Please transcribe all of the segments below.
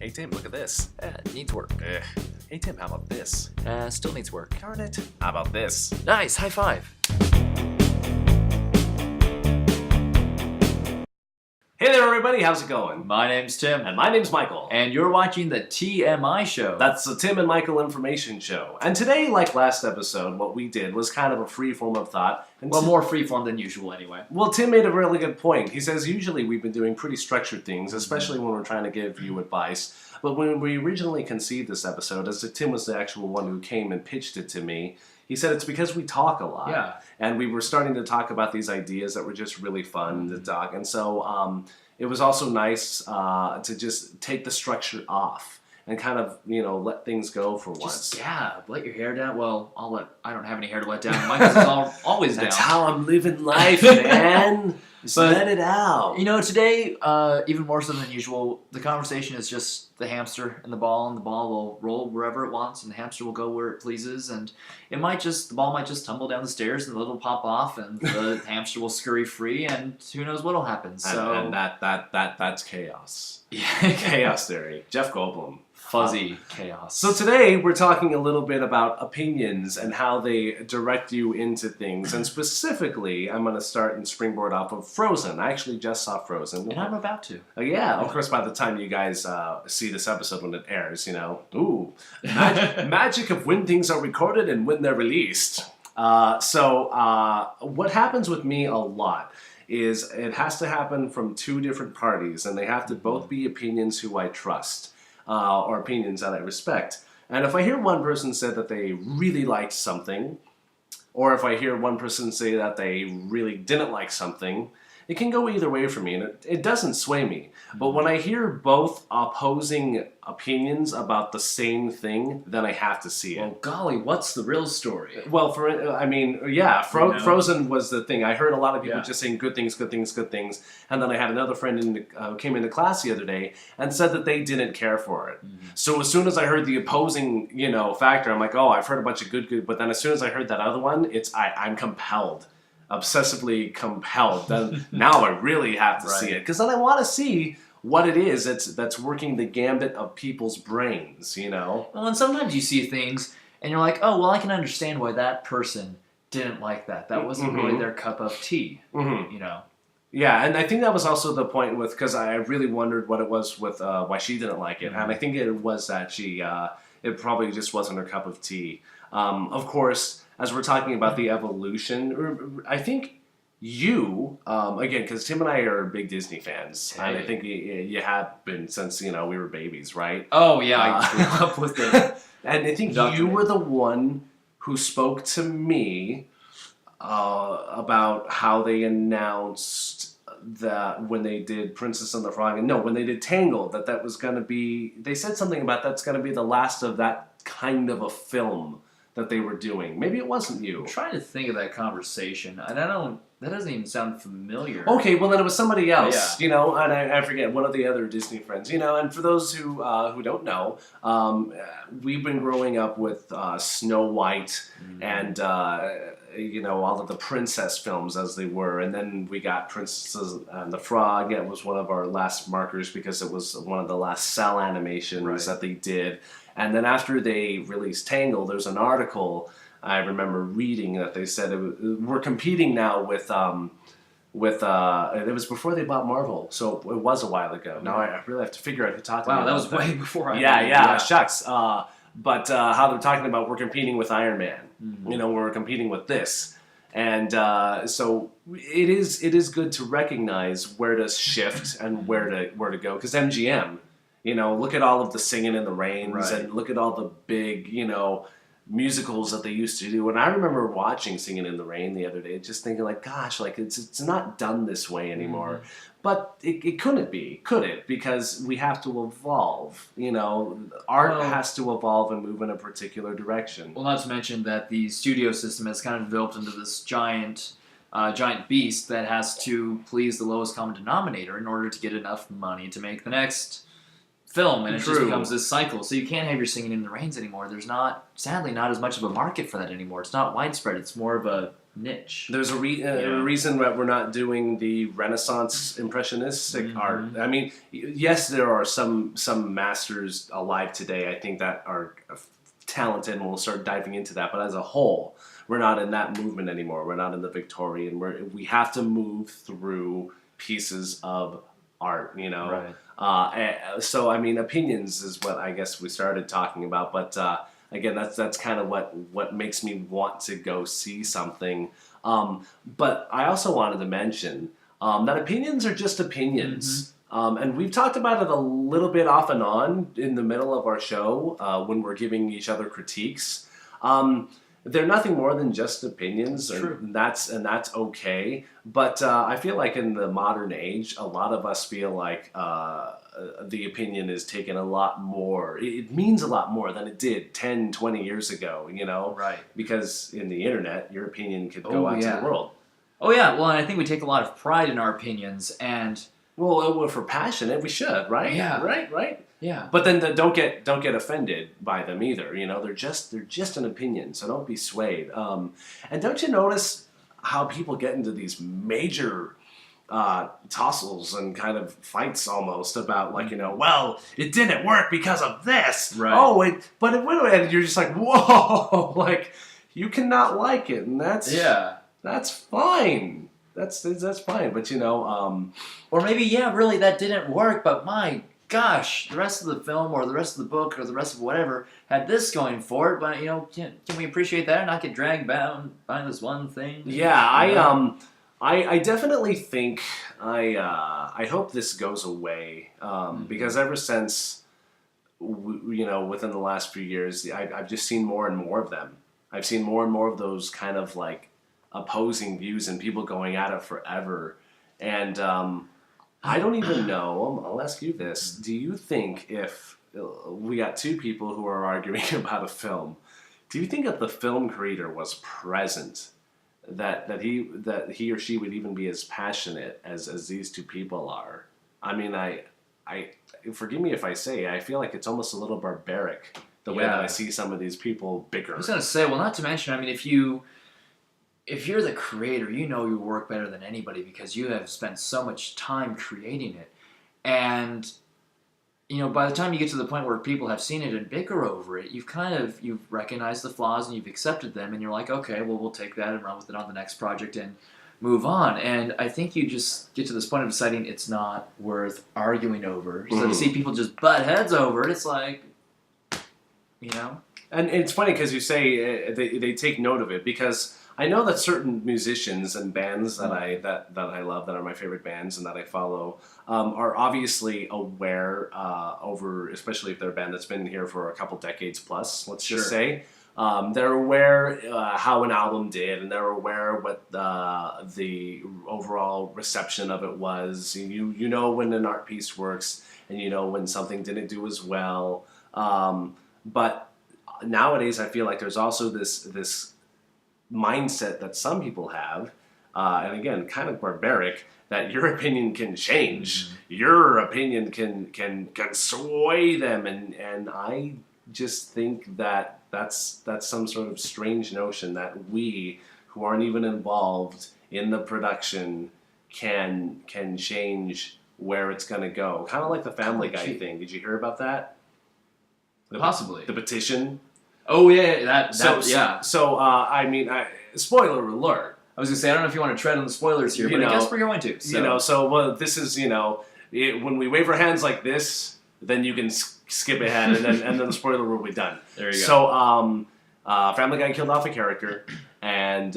Hey Tim, look at this. Needs work. Hey Tim, how about this? Still needs work. Darn it. How about this? Nice, high five. Hey there everybody, how's it going? My name's Tim. And my name's Michael. And you're watching the TMI show. That's the Tim and Michael Information Show. And today, like last episode, what we did was kind of a free form of thought. And well, more freeform than usual anyway. Well, Tim made a really good point. He says usually we've been doing pretty structured things, especially when we're trying to give you advice. But when we originally conceived this episode, as Tim was the actual one who came and pitched it to me, he said it's because we talk a lot. Yeah. And we were starting to talk about these ideas that were just really fun to talk. And so it was also nice to just take the structure off and kind of, let things go for once. Let your hair down. Well, I don't have any hair to let down. Mine's always down. That's how I'm living life, man. Just let it out. Today, even more so than usual, the conversation is just the hamster and the ball will roll wherever it wants, and the hamster will go where it pleases, and the ball might just tumble down the stairs, and the lid will pop off, and the hamster will scurry free, and who knows what'll happen. And that's chaos. Yeah, Chaos theory. Jeff Goldblum. Fuzzy chaos. So today we're talking a little bit about opinions and how they direct you into things. And specifically, I'm going to start and springboard off of Frozen. I actually just saw Frozen. And I'm about to. Yeah, of course, by the time you guys see this episode when it airs, ooh, magic of when things are recorded and when they're released. So what happens with me a lot is it has to happen from two different parties, and they have to both be opinions who I trust. Or opinions that I respect. And if I hear one person say that they really liked something, or if I hear one person say that they really didn't like something, it can go either way for me, and it doesn't sway me. But when I hear both opposing opinions about the same thing, then I have to see it. Well, golly, what's the real story? Well, Frozen was the thing. I heard a lot of people just saying good things, good things, good things. And then I had another friend who came into class the other day and said that they didn't care for it. Mm-hmm. So as soon as I heard the opposing, factor, I'm like, oh, I've heard a bunch of good. But then as soon as I heard that other one, I'm compelled. Obsessively compelled. Then now I really have to see it. Because then I want to see what it is that's working the gambit of people's brains, Well, and sometimes you see things and you're like, oh, well, I can understand why that person didn't like that. That wasn't really their cup of tea, Yeah, and I think that was also the point because I really wondered what it was with why she didn't like it. And I think it was that it probably just wasn't her cup of tea. Of course, as we're talking about the evolution, I think you, again, because Tim and I are big Disney fans, and I think you have been since, we were babies, right? Oh, yeah, I grew up with it. And I think you were the one who spoke to me about how they announced that when they did Princess and the Frog, when they did Tangled, that was going to be, they said something about that's going to be the last of that kind of a film that they were doing. Maybe it wasn't you. I'm trying to think of that conversation, and that doesn't even sound familiar. Okay, well then it was somebody else, and I forget, one of the other Disney friends, and for those who don't know, we've been growing up with Snow White and, all of the princess films as they were, and then we got Princess and the Frog. It was one of our last markers because it was one of the last cell animations that they did. And then after they released Tangled, there's an article I remember reading that they said we're competing now with it was before they bought Marvel, so it was a while ago. Now I really have to figure out who talked about that was way before shucks. But how they're talking about we're competing with Iron Man, we're competing with this. And so it is good to recognize where to shift and where to go, because MGM, look at all of the Singing in the Rains and look at all the big, musicals that they used to do. And I remember watching Singing in the Rain the other day, just thinking like, gosh, like it's not done this way anymore. Mm-hmm. But it couldn't be, could it? Because we have to evolve. Art has to evolve and move in a particular direction. Well, not to mention that the studio system has kind of developed into this giant beast that has to please the lowest common denominator in order to get enough money to make the next film, and it just becomes this cycle. So you can't have your Singing in the Rains anymore. There's sadly not as much of a market for that anymore. It's not widespread. It's more of a niche. There's a reason that we're not doing the Renaissance impressionistic art. I mean, yes, there are some masters alive today, I think, that are talented, and we'll start diving into that. But as a whole, we're not in that movement anymore. We're not in the Victorian. We have to move through pieces of art, you know. Right. So I mean, opinions is what I guess we started talking about, but again, that's kind of what makes me want to go see something. But I also wanted to mention that opinions are just opinions. And we've talked about it a little bit off and on in the middle of our show when we're giving each other critiques. They're nothing more than just opinions, and that's okay. But I feel like in the modern age, a lot of us feel like the opinion is taken a lot more. It means a lot more than it did 10, 20 years ago, you know? Right. Because in the internet, your opinion could go out to the world. Oh, yeah. Well, and I think we take a lot of pride in our opinions, and... Well, if we're passionate, we should, right? Yeah. Right? Yeah. But then don't get offended by them either. You know, they're just an opinion, so don't be swayed. And don't you notice how people get into these major tussles and kind of fights almost about, like, you know, well, it didn't work because of this. Right. Oh, but it went, and you're just like, whoa, like, you cannot like it, and that's fine. That's fine, but you know, or maybe really that didn't work, but my gosh, the rest of the film or the rest of the book or the rest of whatever had this going for it. But you know, can we appreciate that and not get dragged down by this one thing? Yeah, I definitely think I hope this goes away because ever since you know, within the last few years, I've just seen more and more of them. I've seen more and more of those kind of like opposing views and people going at it forever. And I don't even know, I'll ask you this, do you think if we got two people who are arguing about a film, do you think if the film creator was present that he or she would even be as passionate as these two people are? I mean, I forgive me if I say, I feel like it's almost a little barbaric the way that I see some of these people bicker. I was gonna say, well, not to mention, I mean, if you're the creator, you know your work better than anybody because you have spent so much time creating it. And, you know, by the time you get to the point where people have seen it and bicker over it, you've recognized the flaws and you've accepted them, and you're like, okay, well, we'll take that and run with it on the next project and move on. And I think you just get to this point of deciding it's not worth arguing over. So to see people just butt heads over it, it's like, you know? And it's funny because you say they take note of it, because I know that certain musicians and bands that I love, that are my favorite bands and that I follow, are obviously aware over, especially if they're a band that's been here for a couple decades plus, let's just say. They're aware how an album did, and they're aware what the overall reception of it was. You know when an art piece works, and you know when something didn't do as well. But nowadays, I feel like there's also this mindset that some people have, and again, kind of barbaric, that your opinion can change. Your opinion can sway them, and I just think that that's some sort of strange notion that we, who aren't even involved in the production, can change where it's going to go. Kind of like the Family Guy thing. Did you hear about that? Possibly. The petition. Oh yeah, So I mean, spoiler alert. I was gonna say, I don't know if you want to tread on the spoilers here, but I guess we're going to. So. You know, this is, you know, when we wave our hands like this, then you can skip ahead, and then the spoiler will be done. There you go. So Family Guy killed off a character, and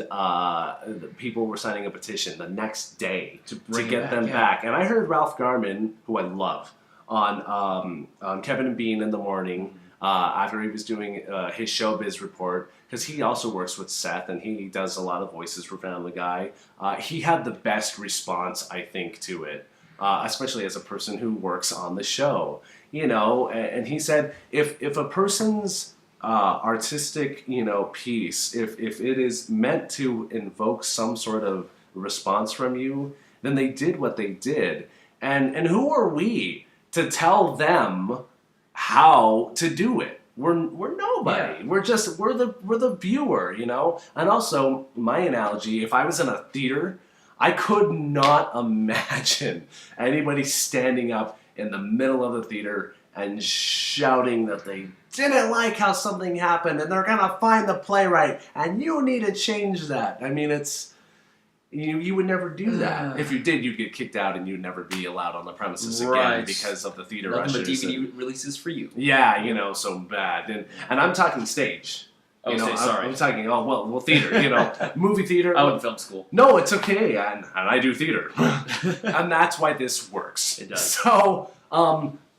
people were signing a petition the next day to get them back. And I heard Ralph Garman, who I love, on Kevin and Bean in the morning. After he was doing his Showbiz report, because he also works with Seth and he does a lot of voices for Family Guy. He had the best response, I think, to it, especially as a person who works on the show. You know, and he said, if a person's artistic, you know, piece, if it is meant to invoke some sort of response from you, then they did what they did. And who are we to tell them how to do it? we're nobody. Yeah. We're the viewer, you know. And also, my analogy: if I was in a theater, I could not imagine anybody standing up in the middle of the theater and shouting that they didn't like how something happened and they're gonna find the playwright and you need to change that. I mean, it's you would never do that. If you did, you'd get kicked out and you'd never be allowed on the premises again because of the theater Nothing ushers. but DVD releases for you. Yeah, you know, so bad. And I'm talking stage. Oh, you know, sorry. I'm talking, well, theater, you know, movie theater. I went to film school. No, it's okay, and I do theater. And that's why this works. It does. So,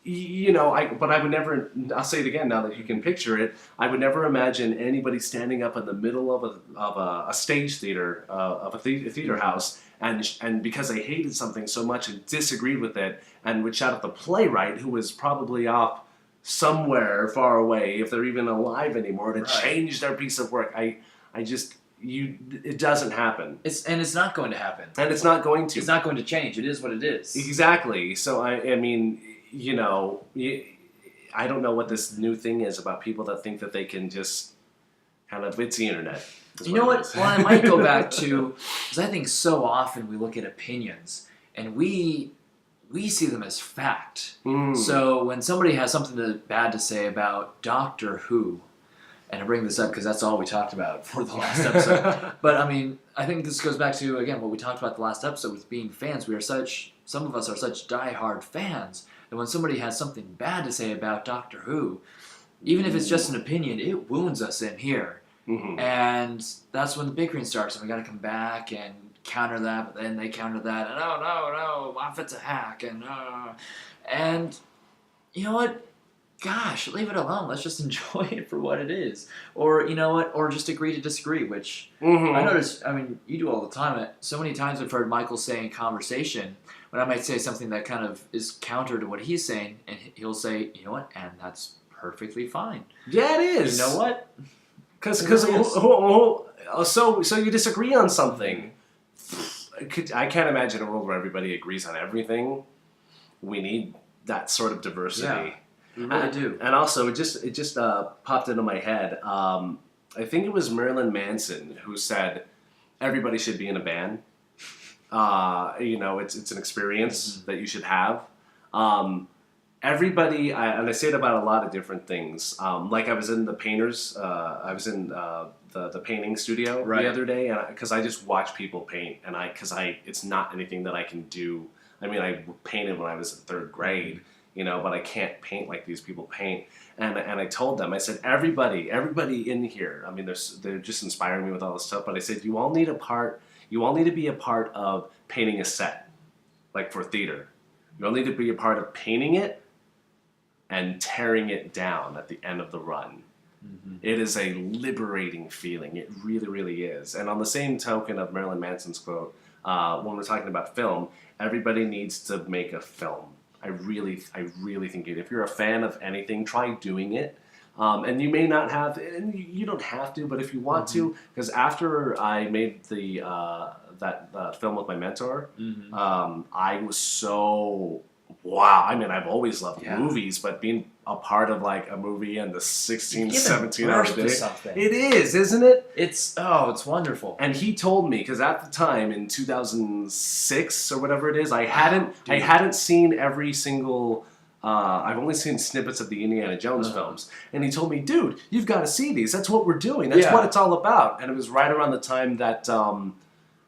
you know, but I would never, I'll say it again now that you can picture it, I would never imagine anybody standing up in the middle of a stage theater, of a theater house, and because they hated something so much and disagreed with it, and would shout at the playwright, who was probably off somewhere far away, if they're even alive anymore, to change their piece of work. It doesn't happen. It's not going to happen. And it's not going to. It's not going to change. It is what it is. Exactly. So, I mean, you know, I don't know what this new thing is about people that think that they can just kind of, it's the internet. You know what? Well, I might go back to, because I think so often we look at opinions, and we see them as fact. So when somebody has something bad to say about Doctor Who, and I bring this up because that's all we talked about for the last episode. But I mean, I think this goes back to, again, what we talked about the last episode with being fans. Some of us are such diehard fans that when somebody has something bad to say about Doctor Who, even if it's just an opinion, it wounds us in here. And that's when the bickering starts, and we got to come back and counter that, but then they counter that, and no, Moffat's a hack, and you know what? Gosh, leave it alone. Let's just enjoy it for what it is. Or, you know what? Or just agree to disagree, which I notice, I mean, you do all the time. So many times I've heard Michael say in conversation, when I might say something that kind of is counter to what he's saying, and he'll say, you know what? And that's perfectly fine. Yeah, it is. You know what? Because so you disagree on something. I can't imagine a world where everybody agrees on everything. We need that sort of diversity. Yeah. We really do. And also, it just popped into my head. I think it was Marilyn Manson who said everybody should be in a band. You know, it's an experience that you should have. Everybody, and I say it about a lot of different things. Like I was in the painters. I was in the painting studio the other day, and because I just watch people paint, and it's not anything that I can do. I mean, I painted when I was in third grade. You know, but I can't paint like these people paint. And I told them, I said, everybody in here, I mean, they're just inspiring me with all this stuff, but I said, you all need to be a part of painting a set, like for theater. You all need to be a part of painting it and tearing it down at the end of the run. It is a liberating feeling. It really, really is. And on the same token of Marilyn Manson's quote, when we're talking about film, everybody needs to make a film. I really think if you're a fan of anything, try doing it. And you may not have, and you don't have to, but if you want to, because after I made that film with my mentor, I was so, wow. I mean, I've always loved movies, but being a part of like a movie and the 16, 17 hour day, it is, isn't it? It's wonderful. And he told me, because at the time in 2006 or whatever it is, I hadn't seen every single. I've only seen snippets of the Indiana Jones films, and he told me, "Dude, you've got to see these. That's what we're doing. That's what it's all about." And it was right around the time that a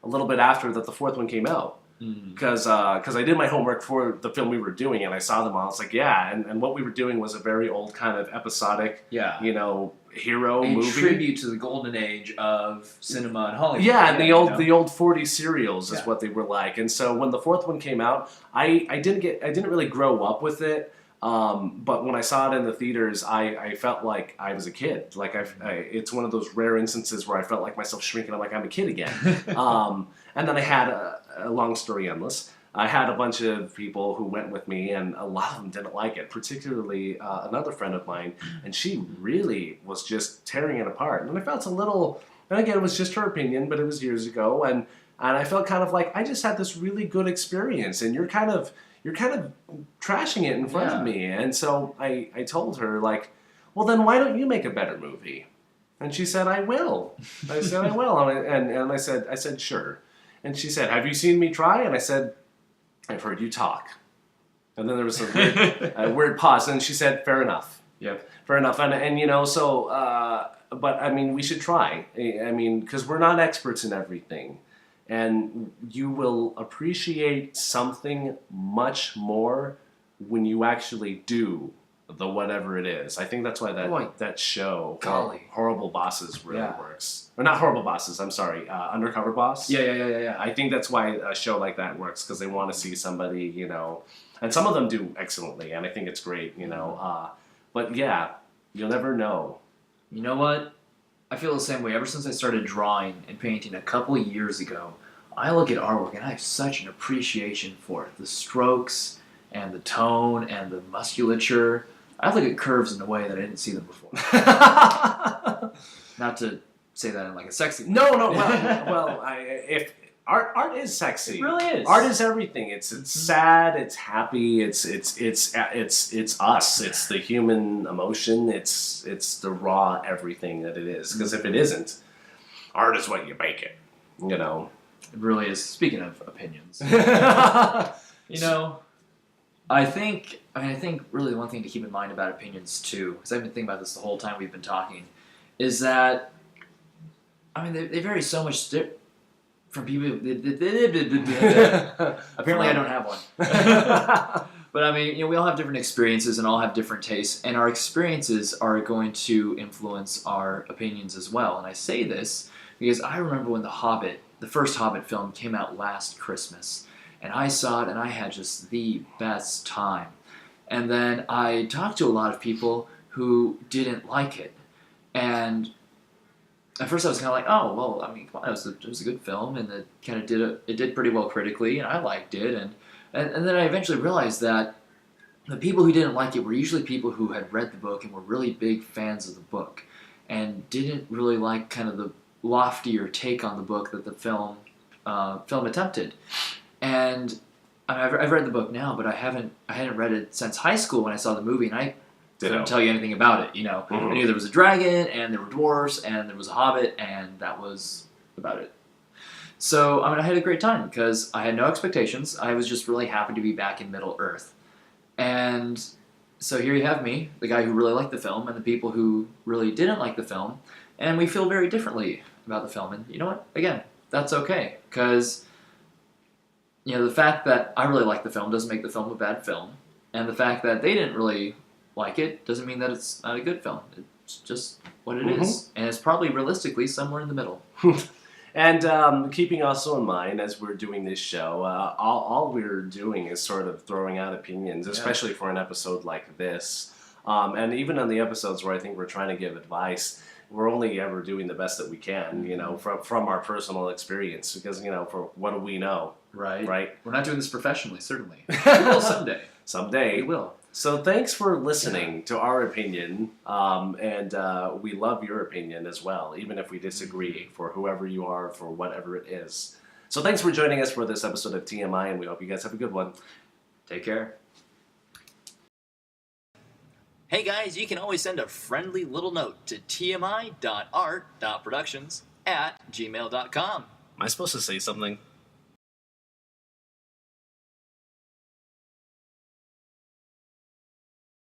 little bit after that the fourth one came out. Because I did my homework for the film we were doing, and I saw them all. I was like, yeah, and what we were doing was a very old kind of episodic, you know, hero movie. Tribute to the golden age of cinema and Hollywood. Yeah, and the old 40 serials is what they were like. And so when the fourth one came out, I didn't really grow up with it. But when I saw it in the theaters, I felt like I was a kid. Like it's one of those rare instances where I felt like myself shrinking. I'm like, I'm a kid again. And then I had a long story endless. I had a bunch of people who went with me, and a lot of them didn't like it, particularly another friend of mine, and she really was just tearing it apart. And I felt a little, and again, it was just her opinion, but it was years ago, and I felt kind of like I just had this really good experience, and you're kind of trashing it in front of me. And so I told her, like, well, then why don't you make a better movie? And she said, I will. I said, I will. And I said, sure. And she said, have you seen me try? And I said, I've heard you talk. And then there was a weird pause. And she said, fair enough. Yep. Fair enough. And you know, so, but I mean, we should try. I mean, because we're not experts in everything. And you will appreciate something much more when you actually do the whatever it is. I think that's why that show, Horrible Bosses, really works. Or not Horrible Bosses, I'm sorry, Undercover Boss. Yeah. I think that's why a show like that works, because they want to see somebody, you know, and some of them do excellently, and I think it's great, you know. But yeah, you'll never know. You know what? I feel the same way. Ever since I started drawing and painting a couple of years ago, I look at artwork and I have such an appreciation for it. The strokes and the tone and the musculature. I look at curves in a way that I didn't see them before. Not to say that in like a sexy way. No. If art is sexy. It really is. Art is everything. It's sad. It's happy. It's us. It's the human emotion. It's the raw everything that it is. Because if it isn't, art is what you make it. You know. It really is. Speaking of opinions, you know. I think really the one thing to keep in mind about opinions too, because I've been thinking about this the whole time we've been talking, is that, I mean, they vary so much from people. Apparently, I don't have one. But I mean, you know, we all have different experiences and all have different tastes, and our experiences are going to influence our opinions as well. And I say this because I remember when the first Hobbit film came out last Christmas. And I saw it, and I had just the best time. And then I talked to a lot of people who didn't like it. And at first I was kind of like, oh, well, I mean, come on, it was a good film, and it kind of did pretty well critically, and I liked it. And then I eventually realized that the people who didn't like it were usually people who had read the book and were really big fans of the book, and didn't really like kind of the loftier take on the book that the film attempted. And I've read the book now, but I hadn't read it since high school when I saw the movie, and I couldn't tell you anything about it. You know, I knew there was a dragon, and there were dwarves, and there was a hobbit, and that was about it. So I mean, I had a great time because I had no expectations. I was just really happy to be back in Middle Earth, and so here you have me, the guy who really liked the film, and the people who really didn't like the film, and we feel very differently about the film. And you know what? Again, that's okay, because you know, the fact that I really like the film doesn't make the film a bad film. And the fact that they didn't really like it doesn't mean that it's not a good film. It's just what it is. And it's probably realistically somewhere in the middle. And keeping also in mind, as we're doing this show, all we're doing is sort of throwing out opinions, especially for an episode like this. And even on the episodes where I think we're trying to give advice, we're only ever doing the best that we can, you know, from our personal experience. Because, you know, for what do we know? Right. We're not doing this professionally, certainly. We will someday. Someday. We will. So thanks for listening to our opinion, and we love your opinion as well, even if we disagree, for whoever you are, for whatever it is. So thanks for joining us for this episode of TMI, and we hope you guys have a good one. Take care. Hey guys, you can always send a friendly little note to tmi.art.productions@gmail.com. Am I supposed to say something?